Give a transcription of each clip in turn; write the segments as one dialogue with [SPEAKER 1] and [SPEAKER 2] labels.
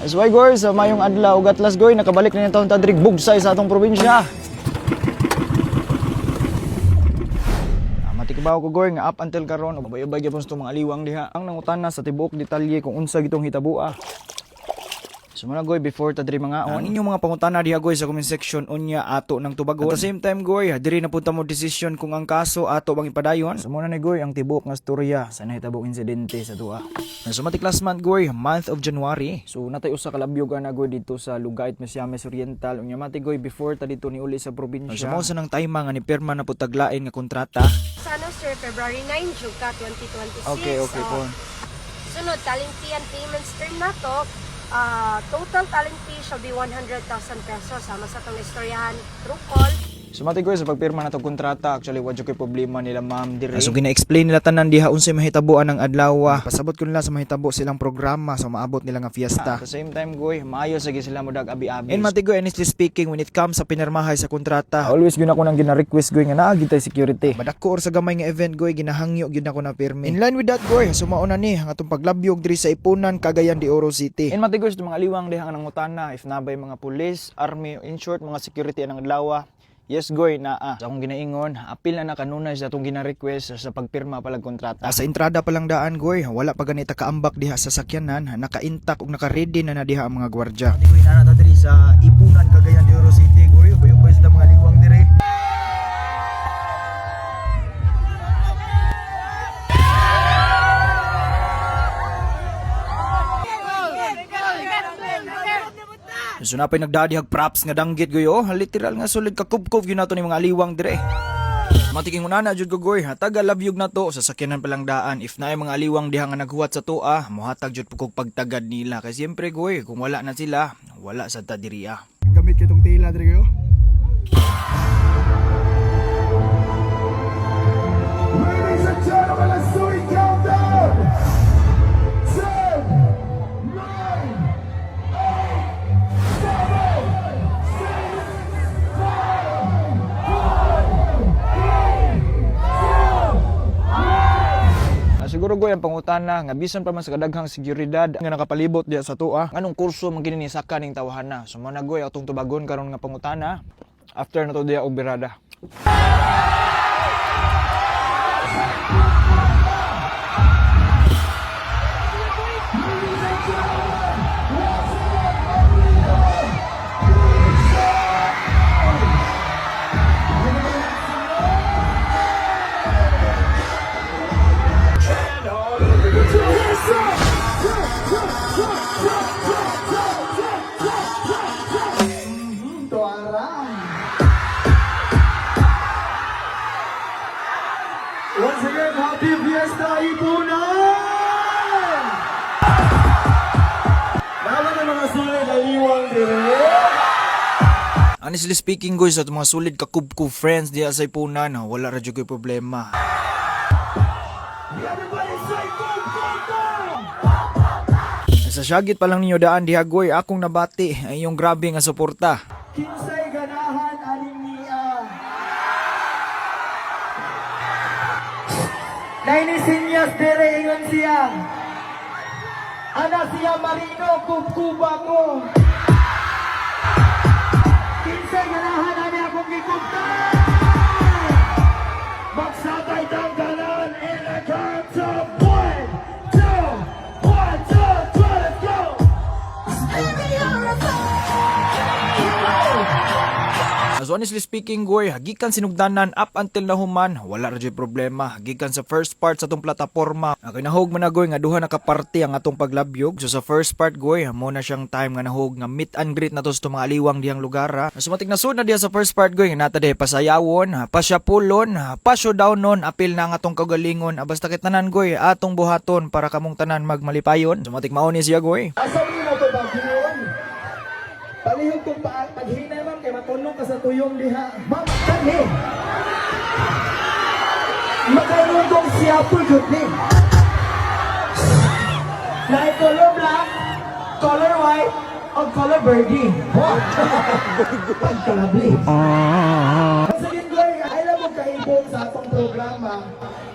[SPEAKER 1] That's why guys, sa mayong adlaw ug atlas goy nakabalik na nitong tadrig bugsay sa atong probinsya. Matikibaw ko goy nga up until karon ubay-ubay gyapon sa mga aliwang diha. Ang nangutana sa tibuok detalye kung unsa gitong hitabua. So muna goy, before ta diri mga on inyong mga pangutana diha goy sa comment section unya ato ng tubagon. At the same time goy, diri na punta mo decision kung ang kaso ato bang ipadayon. So muna ni goy ang tibuok nga storya sa nahitabo insidente sa duha. So matik last month goy, month of January. So natay usa ka labyog na goy dito sa Lugait, Misamis Oriental. Unya mati goy before ta dito ni uli sa probinsya. So mo sa nang tayma nga ni pirma na putaglain nga kontrata.
[SPEAKER 2] Sana sir, February 9, Juka 2026.
[SPEAKER 1] Okay po.
[SPEAKER 2] Sunod, talent fee and payments term na to. Total talent fee shall be 100,000 pesos. Sama sa itong istoryahan, through call.
[SPEAKER 1] So mati goy, sa pagpirma na itong kontrata, actually wadyo kay problema nila ma'am dire. So gina-explain nila tanan diha unsay mahitabuan ng adlaw. Pasabot ko nila sa mahitabo silang programa sa maabot nila nga fiesta. At the same time goy, maayo sa sila mo dag abi-abi. And mati goy, honestly speaking, when it comes sa pinirmahay sa kontrata, always gyud ako nang gina-request goy nga naa gitay security. Madako or sa gamay nga event goy, ginahangyo gyud ako na pirmi. In line with that goy, sumauna ni ang atong paglabyog diri sa Ipunan, Cagayan de Oro City. And mati goy, sa mga liwang diha nga nangutana if nabay mga police, army, in short mga security anang adlaw. Yes goy na sa akong ginaingon, apil na kanunay sa atong gina-request sa pagpirma palag kontrata. Sa entrada pa lang daan goy, wala pa ganita kaambak diha sa sakyanan, naka-intact ug naka-ready na diha ang mga gwardiya. Goy na ta diri sa Ipunan, Cagayan de Oro City goy, ubay-ubay sa mga liwang dire. So napay nagdadihag props nga danggit goy literal nga solid ka kubkob gyud nato ni mga aliwang dire. Matiking unana jud ko goy, taga labyog na to sa sakyanan pa lang daan if naay mga aliwang diha nga naghuwat sa tuwa, mohatag jud pugog pagtagad nila kay siyempre goy, kung wala na sila, wala sa ta diriya. Gamit kitong tila dire goy.
[SPEAKER 3] Ladies and gentlemen, let's do it countdown. 10, 9, 8, 7, 6, 5, 4, 3, 2, 1.
[SPEAKER 1] Siguro goy ang pangutana nga bisan pa man sa kadaghang seguridad nga nakapalibot diha sa tuwa, anong kurso man kini ni saka ning tawhana. So mo na goy atong tubagon karon nga pangutana after na to diha og birada.
[SPEAKER 3] Once again, happy Fiesta Ipunan! Naman ang mga sulit na liwang dire.
[SPEAKER 1] Honestly speaking guys, sa mga solid ka kubkub friends diha sa Ipunan, wala ra jud koy problema.
[SPEAKER 3] Everybody say go, go, go!
[SPEAKER 1] Sa syagit pa lang ninyo daan diha goy, akong nabati ay yung grabe nga suporta.
[SPEAKER 3] Kinsay ganahan aning niya. Nainisinyas dire ingon siya. Ana siya Marino kubkuba ko. Kinsay ganahan ani akong gikubta. Magsabay tang ganon in a count of 1, 2, 1, 2, 3, let's go.
[SPEAKER 1] So honestly speaking goy, hagikan sinugdanan up until nahuman, wala ra jud problema. Hagikan sa first part sa atong plataporma, kinahog man na goy nga duha na ka parte ang atong paglabyog. So sa first part goy, mo na siyang time nga nahog nga meet and greet na to sa mga aliwang dihang lugar. So matik na sud na diha sa first part goy, nata diha pasayawon, pasyapulon, pasyodownon, apil na ang atong kagalingon. Basta kit tanan goy, atong buhaton para kamong tanan magmalipayon. So matik mao ni siya goy.
[SPEAKER 3] Asa mo na ito ba, Giyon? Palihog kong paghinay, ma'am, kay matunong ka sa tuyong diha. Ma'am, kani! Makarugong siya po yun ni. Like color black, color white, o color birdie. Pagkalabli. Sige, Glory, alam mo kaibong sa atong programa.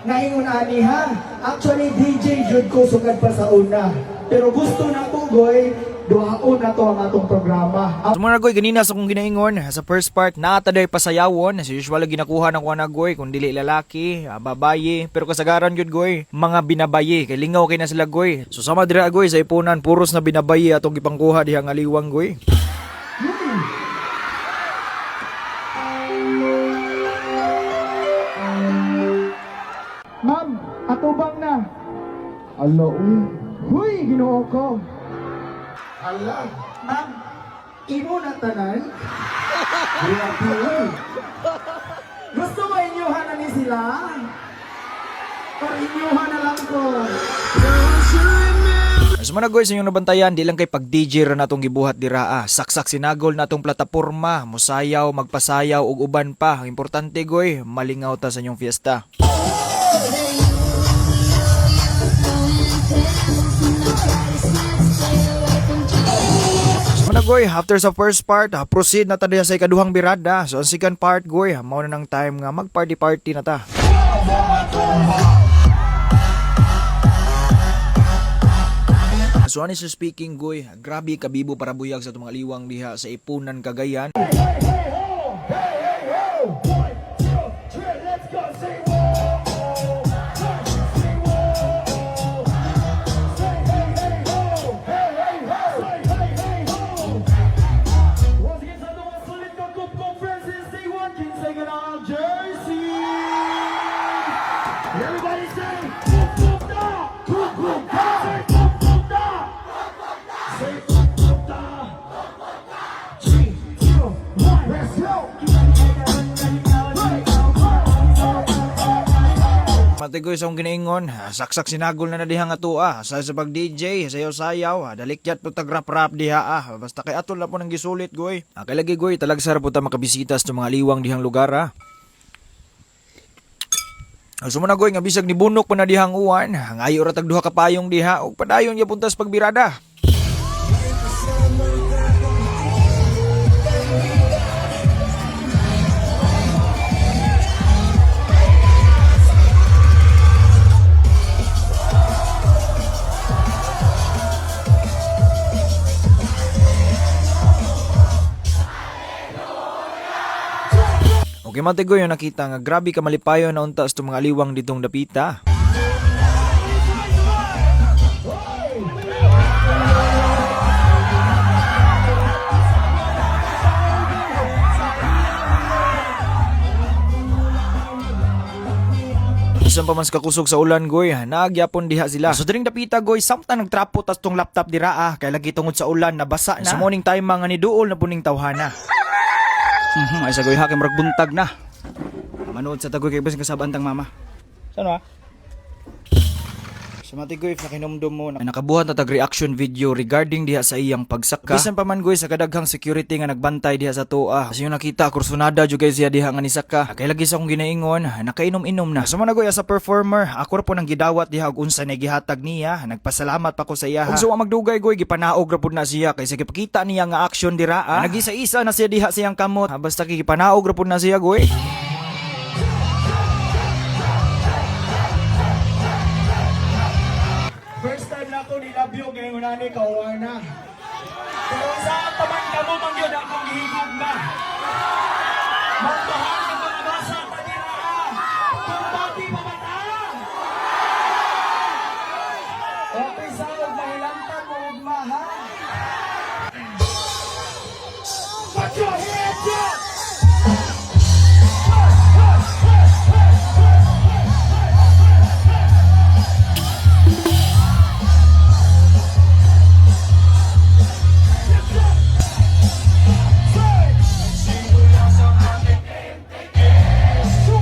[SPEAKER 3] Ngayon ani ha, actually DJ Jude ko sugad pa sa una. Pero gusto na to, goy, duhaon na to ang atong programa.
[SPEAKER 1] So mga goy, ganina sa kong ginaingon, sa first part, naataday pasayawon, sa usual ginakuha ng kuha na goy, kung dili lalaki, babaye, pero kasagaran yun goy, mga binabaye, kay lingaw kay na sila goy. So sama dira goy, sa ipunan, puros na binabaye atong gipangkuha dihang aliwang goy.
[SPEAKER 3] Ma'am, atubang na. Ala, uy. Huy, ginoo ko. Ala, ma'am, imo na tanan? Grabe, uy. Gusto mo inyuhan na ni sila? Or inyuhan na lang ko?
[SPEAKER 1] So mga goy, sa inyong nabantayan, di lang kay pag-DJ ra natong gibuhat dira saksak sinagol natong plataporma, musayaw, magpasayaw ug uban pa. Ang importante goy, malingaw ta sa inyong fiesta. So mga goy, after sa first part, proceed na ta diha sa ikaduhang birada. So ang second part goy, mao na nang time nga mag-party na ta. So honestly speaking goy, grabe kabibo para buyag sa itong mga liwang diha sa Ipunan, Cagayan. Mati ko isang ginaingon, saksak sinagol na dihang atua, sa pag DJ, sayaw-sayaw, dalikyat po tag-rap-rap diha basta kay atol na po nang gisulit goy. Kay lagi goy, talagsar po ta makabisita sa mga liwang dihang lugar So muna goy, nga bisag ni bunok pa na dihang uwan, ngayo ra tag duha ka payong diha, ug padayon ya puntas pagbirada. Okay man tigoy yung nakita nga grabe ka malipayon na unta sa mga liwang ditong dapita. Isang pa man kakusog sa ulan goy, nagyapon diha sila. So diring dapita goy, samtang nagtrapo tas tong laptop dira kay lagi tungod sa ulan nabasa na. Sa morning time nga ni duol na puning tawhana.
[SPEAKER 4] Ay sa goy hakim ragbuntag na. Manood sa tagoy kay basing kasabantang mama. Sano
[SPEAKER 1] Sa mati goy, nakinomdom mo na nakabuhat na tag-reaction video regarding diha sa iyang pagsaka. Bisan pa man goy sa kadaghang security nga nagbantay diha sa toa. Kasi yung nakita, kursunada jud guys siya diha nga nisaka. Kay lagi sa akong ginaingon, nakainom-inom na. So man goy as a performer, ako ra po nang gidawat diha og unsa na gihatag niya. Nagpasalamat pa ko sa iya. Ug so magdugay goy, gipanaog ra pud na siya kay sige pakita niya nga action dira. Nagisa-isa na siya diha sa iyang kamot. Basta gipanaog ra pud na siya goy.
[SPEAKER 3] First time na ako nilabyo kay ngunani kawana. Pero sa taman ka mo mangyod akong gihigog na. Magmahal ng mga basa pa nila. Kung pati pamataan. Okay sa huwag mahilantan mo huwag mahal. Put your hands up!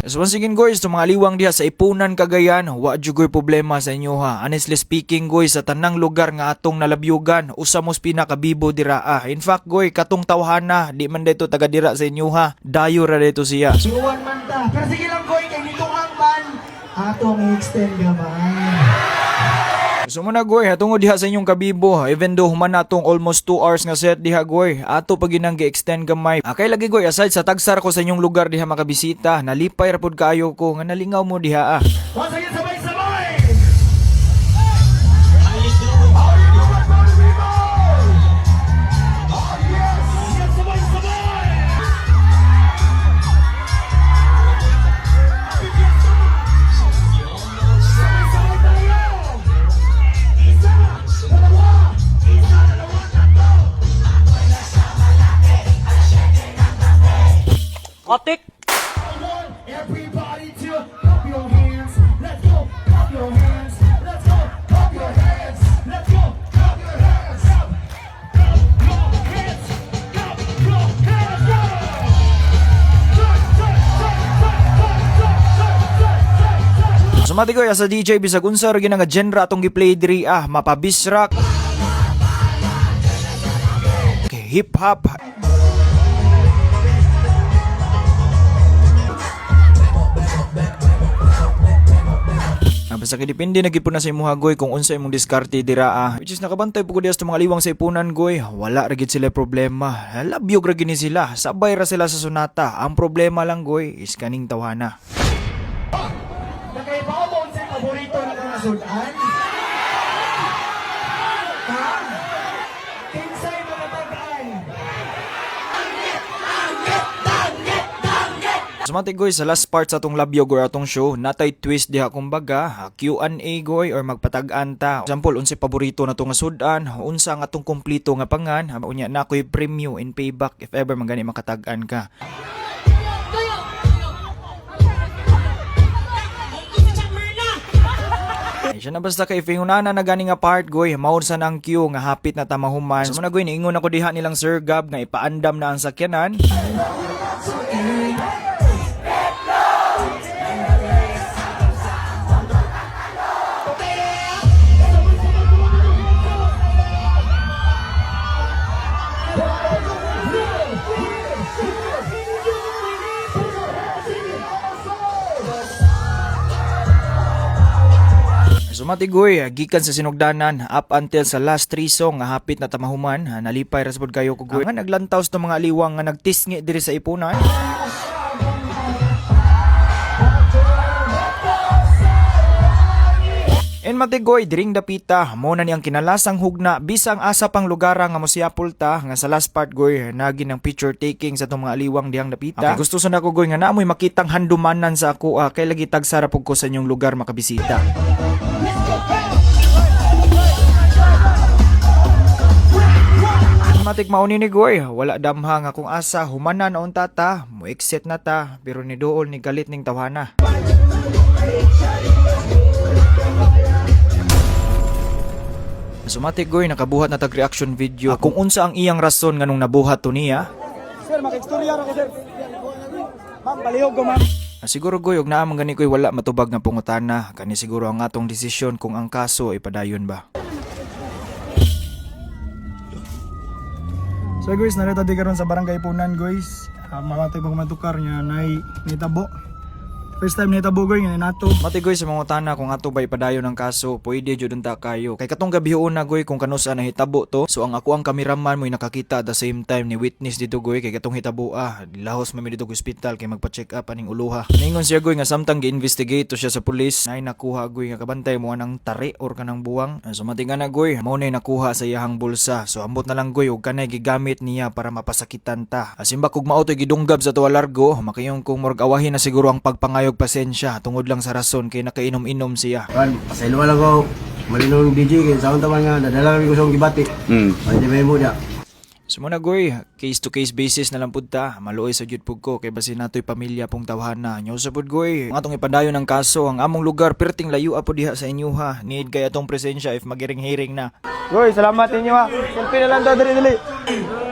[SPEAKER 1] So once again guys, sa mga liwang diha sa Ipunan, Cagayan, wa jugoy problema sa inyo ha. Honestly speaking guys, sa tanang lugar nga atong nalabyugan, usa mos pinakabibo dira In fact guys, katong tawhana, di man dito taga dira sa inyo ha. Dayo ra dito siya.
[SPEAKER 3] Iwan man ta. Pero sige lang koy, kay nito ang man. Atong i-extend gamay.
[SPEAKER 1] So muna goy, hatungod diha sa inyong kabibo, even though human natong almost 2 hours nga set diha goy, ato pa ginang gi-extend gamay. Kay lagi goy, aside sa tagsar ko sa inyong lugar diha makabisita, nalipay ra pud kaayo ko nga nalingaw mo diha
[SPEAKER 3] Once again, sabay-sabay!
[SPEAKER 4] Matik!
[SPEAKER 3] Everybody to clap your hands. Let's go, clap your hands. Let's go, clap your hands. Let's go, clap your hands. Clap your hands. Clap your hands.
[SPEAKER 4] Sumati ko sa DJ bisag unsa ra nga genre atong gi-play diri mapabisrak. Okay, hip hop. Basta kay depende na gid po na sa imuha goy kung unsa imong diskarte dira which is nakabantay po ko diya sa mga liwang sa ipunan goy, wala ra gid sila problema. Labyog ra gini sila, sabay ra sila sa sunata. Ang problema lang goy is kaning tawhana.
[SPEAKER 3] Nakaibaw mo sa paborito na mga sudan? Ha? Kinsay mga tagay?
[SPEAKER 4] Sumati goy sa last part sa atong labyog or atong show, natay twist diha kumbaga, Q&A goy or magpatag-an ta. Example, unsa paborito na to nga sudan, unsa ang atong kompleto nga pangan, unya na ko'y premyo in payback if ever magani makatag-an ka. Siya na basta kay fingunana na gani nga part goy, maud sa nang queue nga hapit na tamahuman. So muna goy, niingon ako diha nilang Sir Gab nga ipaandam na ang sakyanan. Sumati goy, gikan sa sinugdanan up until sa last 3 song nga hapit na tamahuman, nalipay ra sad kayo ko goy. Nga naglantaw sa mga aliwang nga nagtisngi diri sa ipunan. En matigoy, diring dapita, mo na niyang kinalasang hugna, bisang asa pang lugar nga mosiyapol ta, nga sa last part goy, nagi ng picture taking sa itong mga aliwang dihang dapita. Okay, gusto sa nako goy, nga naamoy makitang handumanan sa ako, kay lagi tagsarapog ko sa inyong lugar makabisita. Matik mauni ni goy, wala damha nga kung asa, humana na untata, mo exit na ta, pero ni dool ni galit ning tawhana. Sumatik goy, nakabuhat na tag-reaction video kung unsa ang iyang rason nganong nabuhat to niya.
[SPEAKER 5] Sir, maka-istorya ako, sir. Ma'am, palihog ko, ma'am.
[SPEAKER 4] Siguro goy, og naamang gani ko'y wala matubag nga pungutana, kani siguro ang atong desisyon kung ang kaso ay padayon ba.
[SPEAKER 5] So guys, narito di karon sa barangay Punan guys. Mamatay pag matukar niya nay nitabo. First time nitabo guys nga nato.
[SPEAKER 4] Mati goy sa mga tana kung ato ba ipadayon ng kaso, pwede jud unta kayo. Kay katong gabi na goy kung kanusa na hitabo to. So ang ako ang kameraman mo nakakita at the same time ni witness dito goy kay katong hitabo lahos man mi dito sa hospital kay magpa-check up aning uluha. Ningon siya goy nga samtang gi-investigate to siya sa pulis, nay nakuha goy nga kabantay mo anang tari or kanang buwang. So mati nga na goy, mao nay nakuha sa iyahang bulsa. So ambot na lang goy og kanay gigamit niya para mapasakitan ta. Asimba kog mao toy gidunggab sa tuwa largo, makayong kung murag awahin na siguro ang pagpangayog pasensya tungod lang sa rason kay nakainom-inom siya.
[SPEAKER 6] Kan, pasaylo lang ako. Malinong DJ kay sa taman nga nadala kami ko sa gibati. Ay di may muda.
[SPEAKER 4] So muna goy, case to case basis na lang pud ta. Maluoy sa jud pud ko kay basi natoy pamilya pong tawhana. Nyo sa pud goy, ang atong ipadayon ng kaso ang among lugar perting layo apo diha sa inyo ha. Need kay atong presensya if magiring-hiring na.
[SPEAKER 5] Goy, salamat ninyo ha. Selfie na lang daw dali.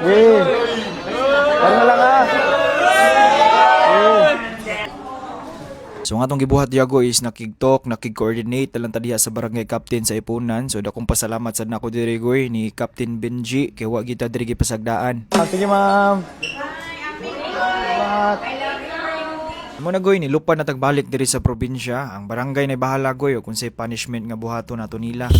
[SPEAKER 5] Eh. Ano na lang ha.
[SPEAKER 4] So ang atong gibuhat diha goy is nakig-talk, nakig-coordinate talang ta diha sa barangay captain sa Ipunan. So dakong pasalamat sad nako diri goy ni Captain Benji kay wa kita diri gipasagdaan.
[SPEAKER 5] Sige ma'am.
[SPEAKER 4] Muna goy ni lupa na tagbalik diri sa probinsya. Ang barangay na bahala goy o kung say punishment nga buhaton nato nila.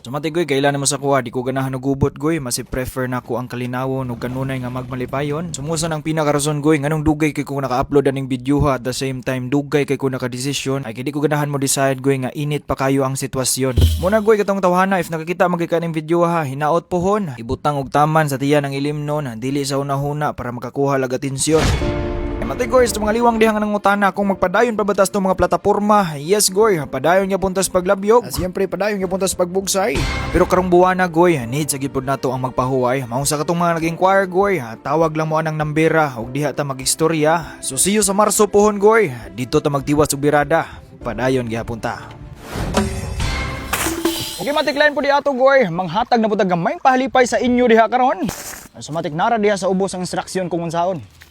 [SPEAKER 4] Sumati goy, kailan mo sa kuha, di ko ganahan nagubot goy, masi prefer na ko ang kalinawon o kanunay nga magmalipayon. Sumusa ng pinakarason goy, nganong dugay kay ko naka-upload aning video ha, at the same time dugay kay ko naka-desisyon, ay di ko ganahan mo decide goy nga init pa kayo ang sitwasyon. Muna goy, katong tawhana, if nakakita magkikaning video ha, hinaot pohon, ibutang og taman sa tiyan ng ilimnon, dili sa una-huna para makakuha lag atensyon.
[SPEAKER 1] Matay goy, sa mga liwang dihang ng utana kung magpadayon pa batas itong mga plataporma. Yes goy, padayon niya puntas paglabyog. Siyempre padayon niya puntas pagbugsay. Pero karong buwan na goy, need sa gipod nato ang magpahuway. Maunsa katong mga nag-inquire goy, tawag lang mo anang nambera ug diha ta mag-istorya. So see you sa Marso pohon goy. Dito ta magtiwas og birada. Padayon gihapon ta. Okay, matiklain po di ato goy, manghatag na po tagamay pahalipay sa inyo diha karon. So matik nara diha sa ubos ang instruksyon kung unsaon.